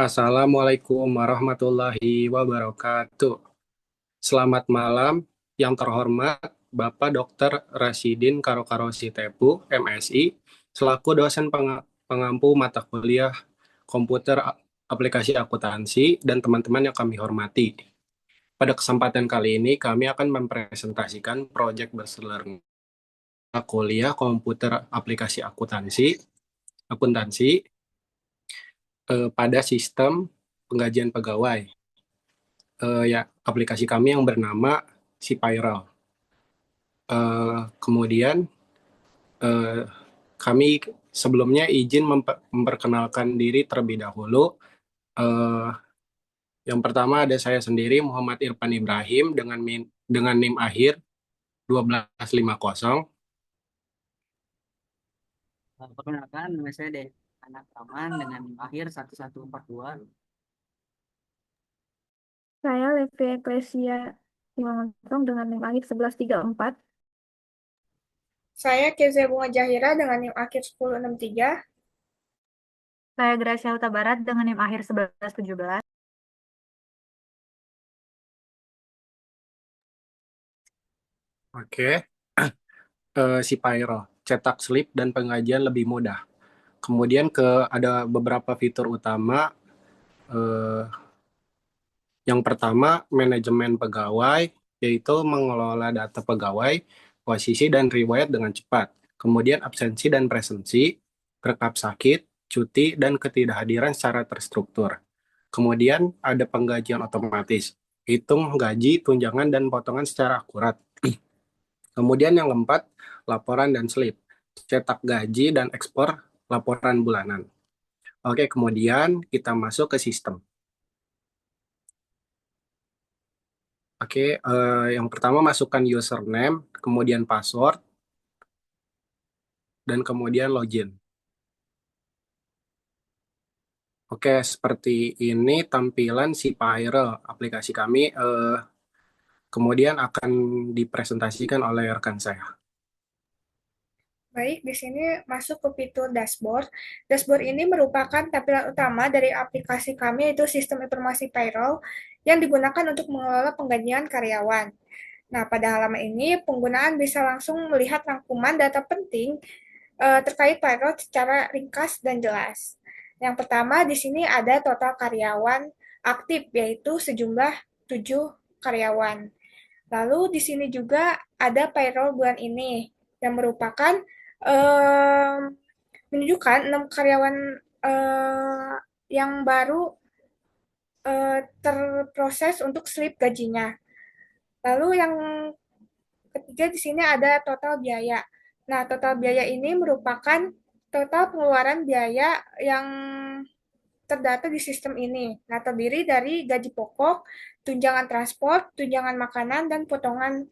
Assalamualaikum warahmatullahi wabarakatuh. Selamat malam yang terhormat Bapak Dr. Rasidin Karo Tepu, MSI, selaku dosen pengampu mata kuliah komputer aplikasi akuntansi dan teman-teman yang kami hormati. Pada kesempatan kali ini kami akan mempresentasikan proyek berselereng kuliah komputer aplikasi akuntansi pada sistem penggajian pegawai. Ya aplikasi kami yang bernama Cpayroll. Kemudian eh, kami sebelumnya izin memperkenalkan diri terlebih dahulu. Eh, yang pertama ada saya sendiri Muhammad Irfan Ibrahim dengan NIM akhir 1250. Perkenalkan, nama saya Anak Rahman dengan akhir 1142. Saya Levi Eklesia Simanggantong dengan NIM akhir 1134. Saya Kezia Bunga Jahira dengan NIM akhir 1063. Saya Gracia Huta Barat dengan NIM akhir 1117. Oke, Cpayroll, cetak slip dan pengajian lebih mudah. Kemudian ada beberapa fitur utama. eh, Yang pertama, manajemen pegawai, yaitu mengelola data pegawai, posisi, dan riwayat dengan cepat. Kemudian absensi dan presensi, rekap sakit, cuti, dan ketidakhadiran secara terstruktur. Kemudian ada penggajian otomatis, hitung gaji, tunjangan, dan potongan secara akurat. Kemudian yang keempat, laporan dan slip, cetak gaji dan ekspor laporan bulanan. Oke, kemudian kita masuk ke sistem. Oke, yang pertama masukkan username, kemudian password, dan kemudian login. Oke, seperti ini tampilan si Pyro aplikasi kami. Kemudian akan dipresentasikan oleh rekan saya. Baik, di sini masuk ke fitur dashboard. Dashboard ini merupakan tampilan utama dari aplikasi kami, yaitu sistem informasi payroll yang digunakan untuk mengelola penggajian karyawan. Nah, pada halaman ini penggunaan bisa langsung melihat rangkuman data penting terkait payroll secara ringkas dan jelas. Yang pertama, di sini ada total karyawan aktif, yaitu sejumlah 7 karyawan. Lalu di sini juga ada payroll bulan ini yang merupakan um, menunjukkan 6 karyawan yang baru terproses untuk slip gajinya. Lalu yang ketiga di sini ada total biaya. Nah, total biaya ini merupakan total pengeluaran biaya yang terdata di sistem ini. Nah, terdiri dari gaji pokok, tunjangan transport, tunjangan makanan, dan potongan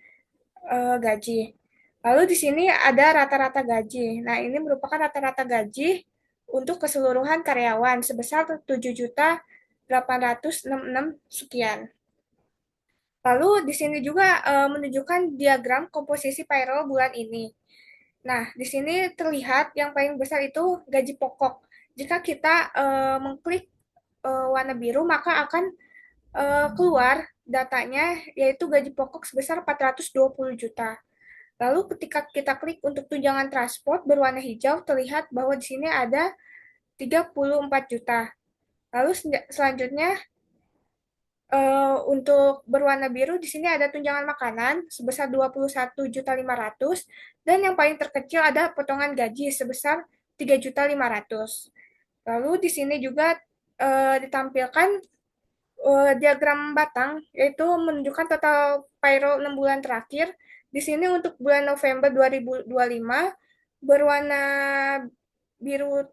gaji. Lalu di sini ada rata-rata gaji. Nah, ini merupakan rata-rata gaji untuk keseluruhan karyawan sebesar 7.866 sekian. Lalu di sini juga menunjukkan diagram komposisi payroll bulan ini. Nah, di sini terlihat yang paling besar itu gaji pokok. Jika kita mengklik warna biru, maka akan keluar datanya, yaitu gaji pokok sebesar 420 juta. Lalu ketika kita klik untuk tunjangan transport berwarna hijau, terlihat bahwa di sini ada 34 juta. Lalu selanjutnya untuk berwarna biru di sini ada tunjangan makanan sebesar 21.500 dan yang paling terkecil ada potongan gaji sebesar 3.500. Lalu di sini juga ditampilkan diagram batang yaitu menunjukkan total payroll 6 bulan terakhir. Di sini untuk bulan November 2025 berwarna biru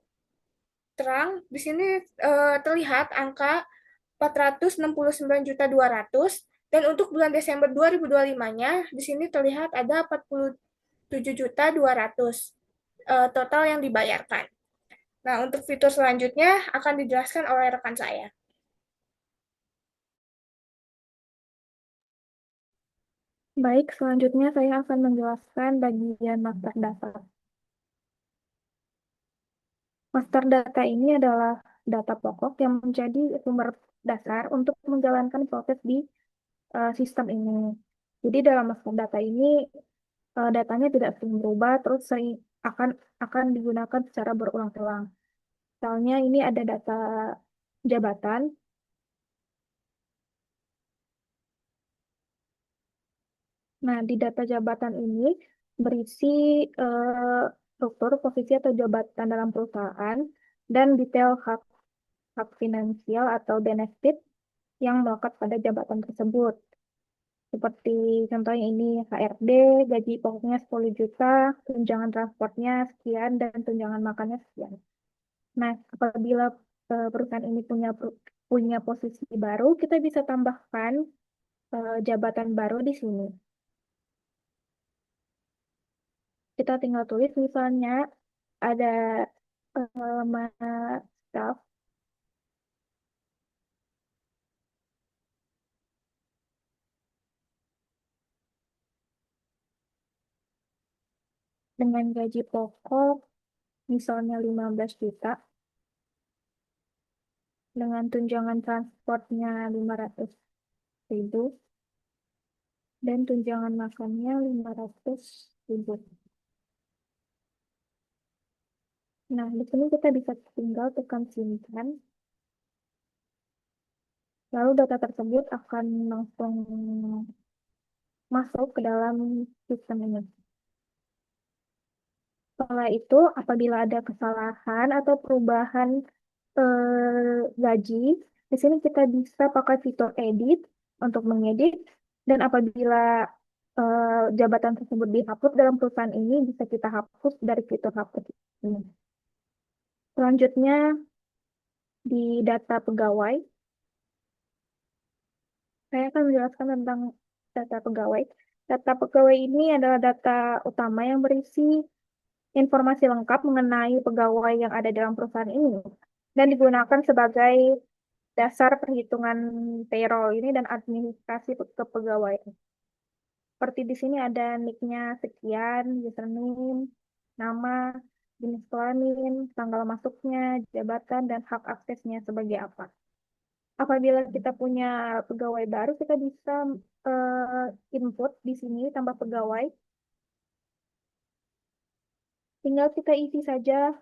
terang. Di sini terlihat angka 469.200 dan untuk bulan Desember 2025-nya di sini terlihat ada 47.200 total yang dibayarkan. Nah, untuk fitur selanjutnya akan dijelaskan oleh rekan saya. Baik, selanjutnya saya akan menjelaskan bagian master data. Master data ini adalah data pokok yang menjadi sumber dasar untuk menjalankan proses di sistem ini. Jadi dalam master data ini datanya tidak sering berubah, terus sering akan digunakan secara berulang-ulang. Misalnya ini ada data jabatan. Nah, di data jabatan ini berisi struktur, posisi atau jabatan dalam perusahaan dan detail hak finansial atau benefit yang melekat pada jabatan tersebut. Seperti contohnya ini HRD, gaji pokoknya 10 juta, tunjangan transportnya sekian, dan tunjangan makannya sekian. Nah, apabila perusahaan ini punya posisi baru, kita bisa tambahkan jabatan baru di sini. Kita tinggal tulis misalnya ada nama staff dengan gaji pokok misalnya 15 juta, dengan tunjangan transportnya 500.000, dan tunjangan makannya 500.000. Nah, di sini kita bisa tinggal tekan simpan. Lalu data tersebut akan langsung masuk ke dalam sistem ini. Setelah itu, apabila ada kesalahan atau perubahan gaji, di sini kita bisa pakai fitur edit untuk mengedit, dan apabila jabatan tersebut dihapus dalam perusahaan ini, bisa kita hapus dari fitur hapus ini. Selanjutnya, di data pegawai, saya akan menjelaskan tentang data pegawai. Data pegawai ini adalah data utama yang berisi informasi lengkap mengenai pegawai yang ada dalam perusahaan ini dan digunakan sebagai dasar perhitungan payroll ini dan administrasi kepegawaian. Seperti di sini ada nick-nya sekian, username, nama, jenis kelamin, tanggal masuknya, jabatan, dan hak aksesnya sebagai apa. Apabila kita punya pegawai baru, kita bisa input di sini tambah pegawai. Tinggal kita isi saja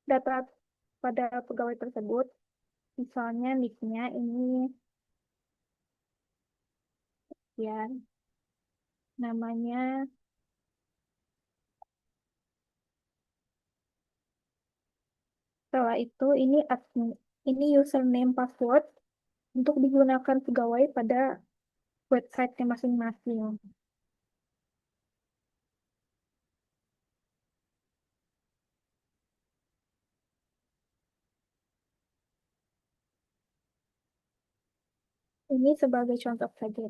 data pada pegawai tersebut. Misalnya nick-nya ini ya, namanya setelah itu ini admin, ini username password untuk digunakan pegawai pada website masing-masing. Ini sebagai contoh saja.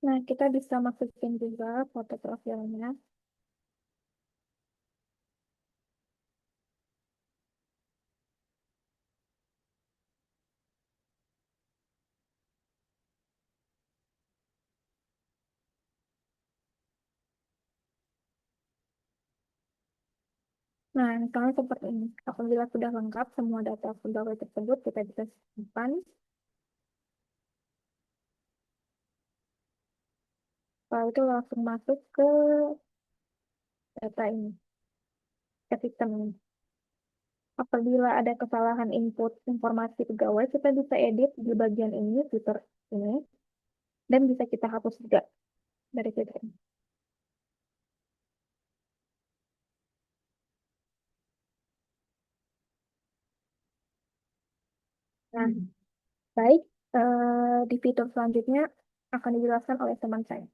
Nah, kita bisa masukin juga foto profilnya. Nah, misalnya seperti ini. Apabila sudah lengkap semua data pegawai tersebut, kita bisa simpan. Setelah itu langsung masuk ke data ini, ke sistem ini. Apabila ada kesalahan input informasi pegawai, kita bisa edit di bagian ini, fitur ini, dan bisa kita hapus juga dari fitur ini. Nah, baik, di fitur selanjutnya akan dijelaskan oleh teman saya.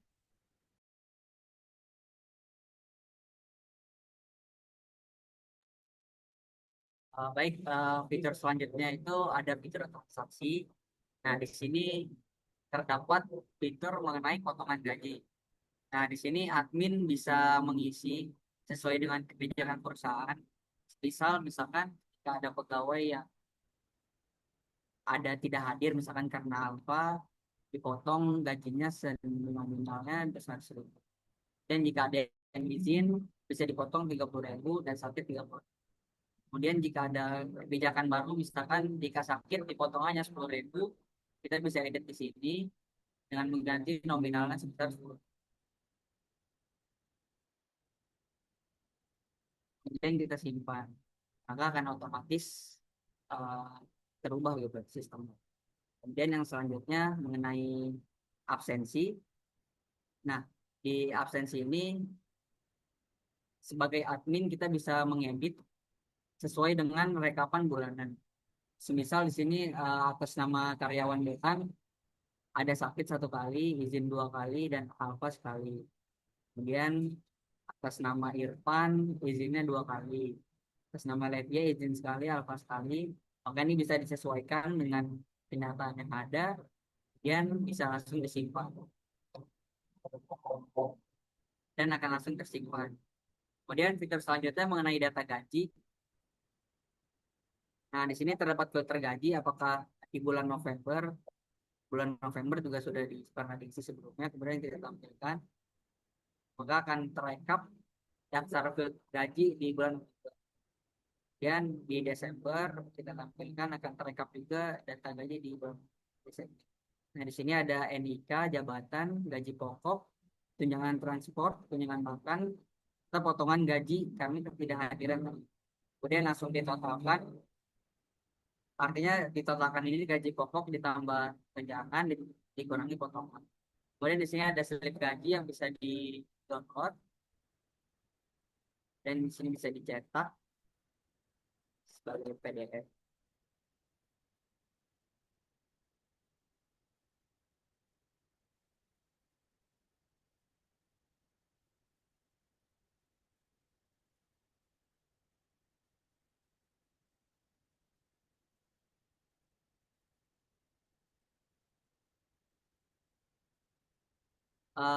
Baik, fitur selanjutnya itu ada fitur transaksi. Nah, di sini terdapat fitur mengenai potongan gaji. Nah, di sini admin bisa mengisi sesuai dengan kebijakan perusahaan. Misalkan jika ada pegawai yang ada tidak hadir, misalkan karena alfa, dipotong gajinya senominalnya besar 1.000. Dan jika ada yang izin, bisa dipotong 30.000 dan sakit 30. Kemudian jika ada kebijakan baru, misalkan jika sakit dipotong hanya 10.000, kita bisa edit di sini dengan mengganti nominalnya sebesar 10. Kemudian kita simpan, maka akan otomatis uh, terubah gitu sistemnya. Kemudian yang selanjutnya mengenai absensi. Nah, di absensi ini sebagai admin kita bisa mengedit sesuai dengan rekapan bulanan. Semisal di sini atas nama karyawan dekan ada sakit 1 kali, izin 2 kali, dan alfa sekali. Kemudian atas nama Irfan izinnya 2 kali. Atas nama Levia izin sekali, alfa sekali. Maka ini bisa disesuaikan dengan kenyataan yang ada, dan bisa langsung disimpan dan akan langsung tersimpan. Kemudian fitur selanjutnya mengenai data gaji. Nah, di sini terdapat filter gaji apakah di bulan November juga sudah diprediksi sebelumnya, kemudian kita tampilkan, maka akan terekap daftar gaji di bulan November. Dan di Desember kita tampilkan akan terekap juga data gaji di bulan Desember. Nah, di sini ada NIK, jabatan, gaji pokok, tunjangan transport, tunjangan makan, serta potongan gaji kami ketidakhadiran. Kemudian langsung ditotalkan. Artinya ditotalkan ini gaji pokok ditambah tunjangan dikurangi potongan. Kemudian di sini ada slip gaji yang bisa di-download dan di sini bisa dicetak sebagai PDF.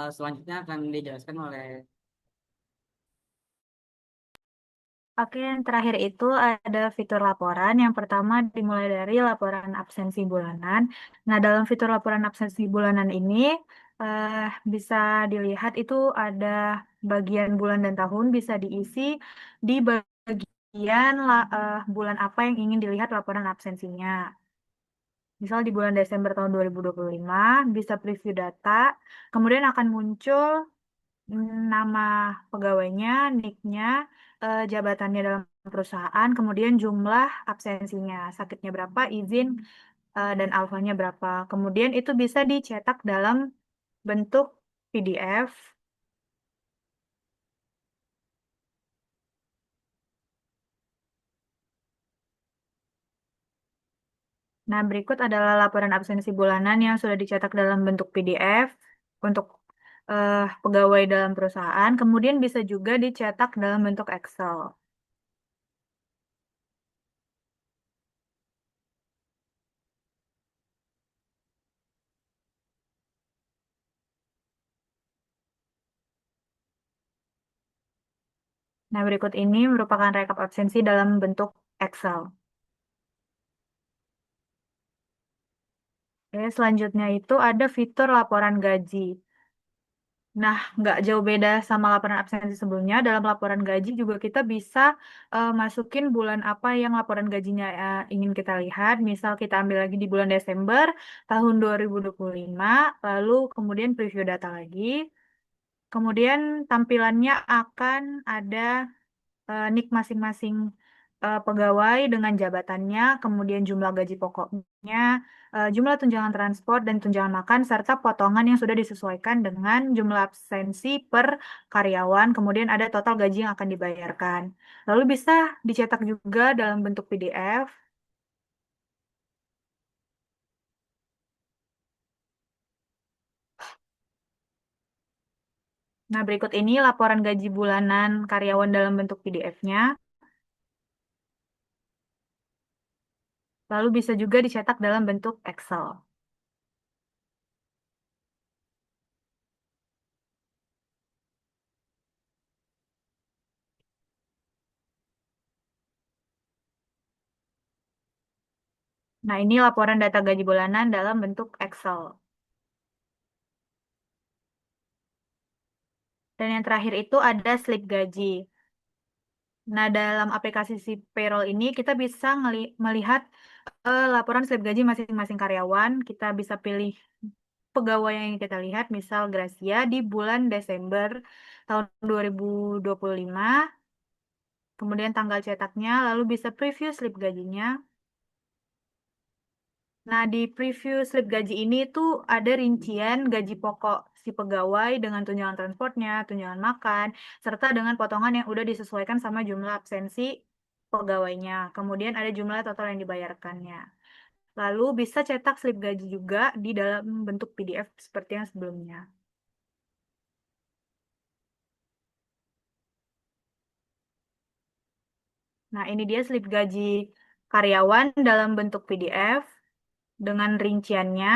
Selanjutnya akan dijelaskan oleh Oke, yang terakhir itu ada fitur laporan. Yang pertama dimulai dari laporan absensi bulanan. Nah, dalam fitur laporan absensi bulanan ini eh, bisa dilihat itu ada bagian bulan dan tahun bisa diisi di bagian bulan apa yang ingin dilihat laporan absensinya. Misal di bulan Desember tahun 2025 bisa preview data, kemudian akan muncul nama pegawainya, nicknya, jabatannya dalam perusahaan, kemudian jumlah absensinya, sakitnya berapa, izin, dan alfanya berapa. Kemudian itu bisa dicetak dalam bentuk PDF. Nah, berikut adalah laporan absensi bulanan yang sudah dicetak dalam bentuk PDF untuk pegawai dalam perusahaan, kemudian bisa juga dicetak dalam bentuk Excel. Nah, berikut ini merupakan rekap absensi dalam bentuk Excel. Oke, selanjutnya itu ada fitur laporan gaji. Nah, nggak jauh beda sama laporan absensi sebelumnya. Dalam laporan gaji juga kita bisa masukin bulan apa yang laporan gajinya ingin kita lihat. Misal kita ambil lagi di bulan Desember tahun 2025, lalu kemudian preview data lagi. Kemudian tampilannya akan ada nick masing-masing pegawai dengan jabatannya, kemudian jumlah gaji pokoknya, jumlah tunjangan transport dan tunjangan makan, serta potongan yang sudah disesuaikan dengan jumlah absensi per karyawan, kemudian ada total gaji yang akan dibayarkan. Lalu bisa dicetak juga dalam bentuk PDF. Nah, berikut ini laporan gaji bulanan karyawan dalam bentuk PDF-nya. Lalu bisa juga dicetak dalam bentuk Excel. Nah, ini laporan data gaji bulanan dalam bentuk Excel. Dan yang terakhir itu ada slip gaji. Nah, dalam aplikasi si payroll ini kita bisa melihat laporan slip gaji masing-masing karyawan. Kita bisa pilih pegawai yang ingin kita lihat, misal Gracia di bulan Desember tahun 2025. Kemudian tanggal cetaknya, lalu bisa preview slip gajinya. Nah, di preview slip gaji ini tuh ada rincian gaji pokok si pegawai dengan tunjangan transportnya, tunjangan makan, serta dengan potongan yang udah disesuaikan sama jumlah absensi pegawainya. Kemudian ada jumlah total yang dibayarkannya. Lalu bisa cetak slip gaji juga di dalam bentuk PDF seperti yang sebelumnya. Nah, ini dia slip gaji karyawan dalam bentuk PDF dengan rinciannya.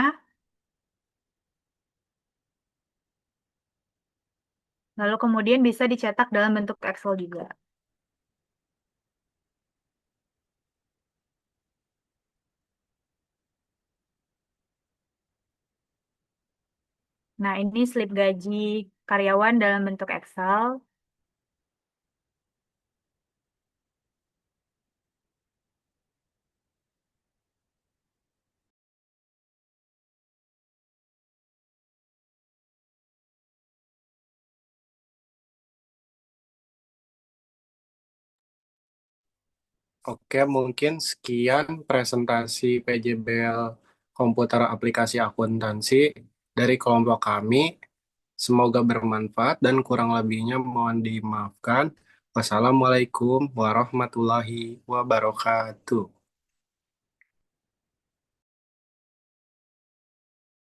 Lalu kemudian bisa dicetak dalam bentuk Excel juga. Nah, ini slip gaji karyawan dalam bentuk Excel. Oke, mungkin sekian presentasi PJBL komputer aplikasi akuntansi dari kelompok kami. Semoga bermanfaat dan kurang lebihnya mohon dimaafkan. Wassalamualaikum warahmatullahi wabarakatuh.